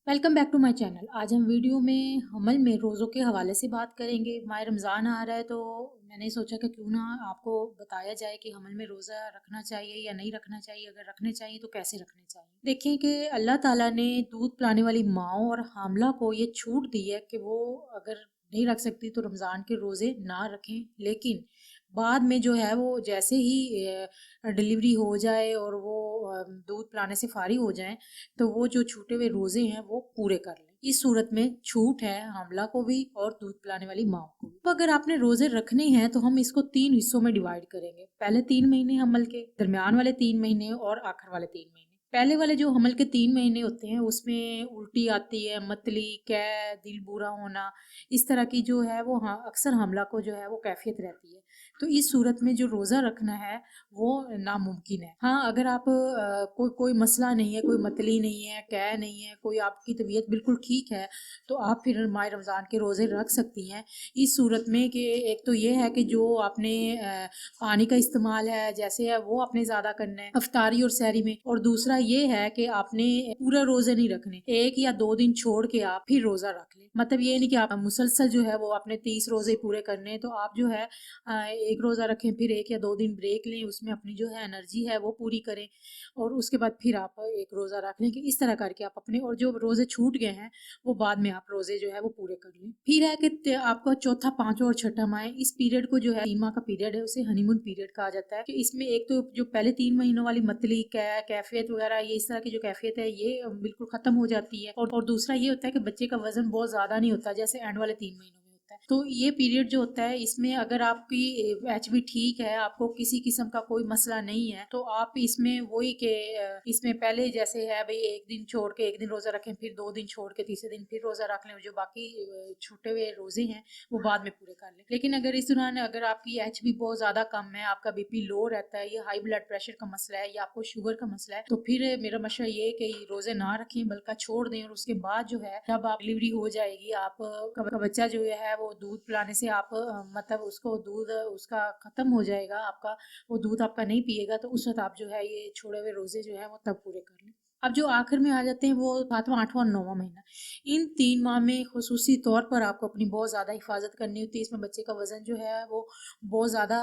Welcome back to my channel. आज हम video में हमल में रोज़ों के हवाले से बात करेंगे। माह रमज़ान आ रहा है तो मैंने सोचा कि क्यों ना आपको बताया जाए कि हमल में रोज़ा रखना चाहिए या नहीं रखना चाहिए, अगर रखने चाहिए तो कैसे रखने चाहिए। देखें कि अल्लाह ताला ने दूध पिलाने वाली माओ और हामला को ये छूट दी है कि वो अगर नहीं रख सकती तो रमज़ान के रोज़े ना रखें, लेकिन बाद में जो है वो जैसे ही डिलीवरी हो जाए और वो दूध पिलाने से फारिग हो जाएं तो वो जो छूटे हुए रोज़े हैं वो पूरे कर लें। इस सूरत में छूट है हामला को भी और दूध पिलाने वाली माँ को भी। तो अगर आपने रोज़े रखने हैं तो हम इसको 3 हिस्सों में डिवाइड करेंगे। पहले 3 महीने हमल के, दरमियान वाले 3 महीने और आखिर वाले 3 महीने। पहले वाले जो हमल के 3 महीने होते हैं उसमें उल्टी आती है, मतली, कै, दिल बुरा होना, इस तरह की जो है वो हाँ अक्सर हमला को जो है वो कैफियत रहती है। तो इस सूरत में जो रोज़ा रखना है वो नामुमकिन है। हाँ, अगर आप कोई कोई मसला नहीं है, कोई मतली नहीं है, कै नहीं है, कोई आपकी तबीयत बिल्कुल ठीक है, तो आप फिर माह रमज़ान के रोज़े रख सकती हैं। इस सूरत में कि एक तो ये है कि जो आपने पानी का इस्तेमाल है जैसे है वो आपने ज़्यादा करना है अफ्तारी और सहरी में, और दूसरा ये है कि आपने पूरा रोज़े नहीं रखने, 1 या 2 दिन छोड़ के आप फिर रोज़ा रख लें। मतलब ये नहीं कि आप मुसलसल जो है वो आपने 30 रोज़े पूरे करने हैं, तो आप जो है एक रोज़ा रखें फिर 1 या 2 दिन ब्रेक लें, उसमें अपनी जो है एनर्जी है वो पूरी करें और उसके बाद फिर आप एक रोज़ा रख लें। कि इस तरह करके आप अपने और जो रोज़े छूट गए हैं वो बाद में आप रोज़े जो है वो पूरे कर लें। फिर है कि आपका चौथा, पाँचवा और छठा माह, इस पीरियड को जो है 3 माह का पीरियड है, उसे हनीमून पीरियड कहा जाता है। कि इसमें एक तो जो पहले 3 महीनों वाली मतली, कैफियत वगैरह ये इस तरह की जो कैफियत है ये बिल्कुल ख़त्म हो जाती है, और दूसरा ये होता है कि बच्चे का वज़न बहुत ज़्यादा नहीं होता जैसे एंड वाले 3 महीनों में होता है। तो ये पीरियड जो होता है इसमें अगर आपकी एचबी ठीक है, आपको किसी किस्म का कोई मसला नहीं है, तो आप इसमें वही के इसमें पहले जैसे है भाई 1 दिन छोड़ के 1 दिन रोज़ा रखें, फिर 2 दिन छोड़ के तीसरे दिन फिर रोज़ा रख लें, जो बाकी छूटे हुए रोज़े हैं वो बाद में पूरे कर लें। लेकिन अगर इस दौरान अगर आपकी एचबी बहुत ज़्यादा कम है, आपका बीपी लो रहता है, या हाई ब्लड प्रेशर का मसला है, या आपको शुगर का मसला है, तो फिर मेरा मशवरा ये है कि रोज़े ना रखें बल्कि छोड़ दें, और उसके बाद जो है जब आप डिलीवरी हो जाएगी, आप का बच्चा जो है वो दूध पिलाने से आप मतलब उसको दूध उसका ख़त्म हो जाएगा, आपका वो दूध आपका नहीं पिएगा, तो उस वक्त आप जो है ये छोड़े हुए रोज़े जो है वो तब पूरे कर लें। अब जो आखिर में आ जाते हैं वो 7वां, 8वां और 9वां महीना। इन 3 माह में खुसूसी तौर पर आपको अपनी बहुत ज़्यादा हिफाजत करनी होती है। इसमें बच्चे का वज़न जो है वो बहुत ज़्यादा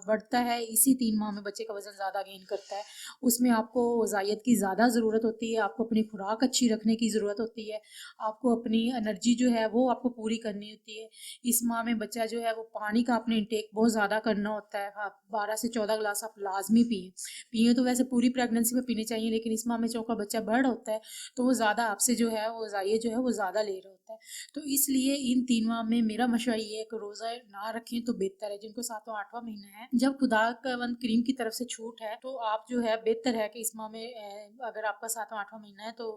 बढ़ता है, इसी 3 माह में बच्चे का वज़न ज़्यादा गेन करता है। उसमें आपको ग़िज़ाइयत की ज़्यादा ज़रूरत होती है, आपको अपनी खुराक अच्छी रखने की ज़रूरत होती है, आपको अपनी एनर्जी जो है वो आपको पूरी करनी होती है। इस माह में बच्चा जो है वो पानी का आपने इंटेक बहुत ज़्यादा करना होता है। आप 12 से 14 गिलास आप लाज़मी पिएँ तो वैसे पूरी प्रेगनेंसी में पीने चाहिए, लेकिन इस माह में चूँकि बच्चा बड़ होता है तो वो ज़्यादा आपसे जो है वो ग़िज़ाइयत जो है वो ज़्यादा ले रहा होता है। तो इसलिए इन 3 माह में मेरा मशवरा ये है कि रोज़ा ना रखें तो बेहतर है। जिनको 7वां, 8वां महीना है, जब खुदावंद करीम की तरफ से छूट है तो आप जो है बेहतर है कि इस माह में अगर आपका 7वां, 8वां महीना है तो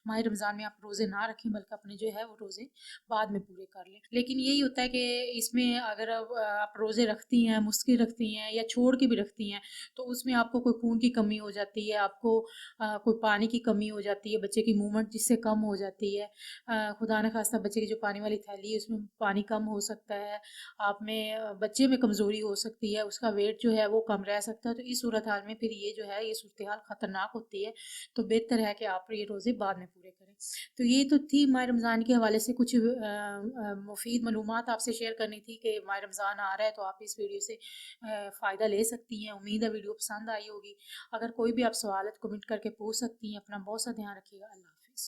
माह रमज़ान में आप रोज़े ना रखें बल्कि अपने जो है वो रोज़े बाद में पूरे कर लें। लेकिन यही होता है कि इसमें अगर आप रोज़े रखती हैं, मुस्किल रखती हैं या छोड़ के भी रखती हैं, तो उसमें आपको कोई खून की कमी हो जाती है, आपको कोई पानी की कमी हो जाती है, बच्चे की मूवमेंट जिससे कम हो जाती है, खुदा न खास्ता बच्चे की जो पानी वाली थैली है उसमें पानी कम हो सकता है, आप में बच्चे में कमज़ोरी हो सकती है, उसका वेट जो है वो कम रह सकता है। तो इस सूरत हाल में फिर ये जो है ये सूरत हाल ख़तरनाक होती है, तो बेहतर है कि आप ये रोज़े बाद में पूरे करें। तो ये तो थी माह रमज़ान के हवाले से कुछ मुफ़ीद मालूमात आपसे शेयर करनी थी कि माह रमज़ान आ रहा है तो आप इस वीडियो से फ़ायदा ले सकती हैं। उम्मीद है वीडियो पसंद आई होगी। अगर कोई भी आप सवाल है तो कमेंट करके पूछ सकती हैं। अपना बहुत सा ध्यान रखिएगा। अल्लाह हाफ़िज़।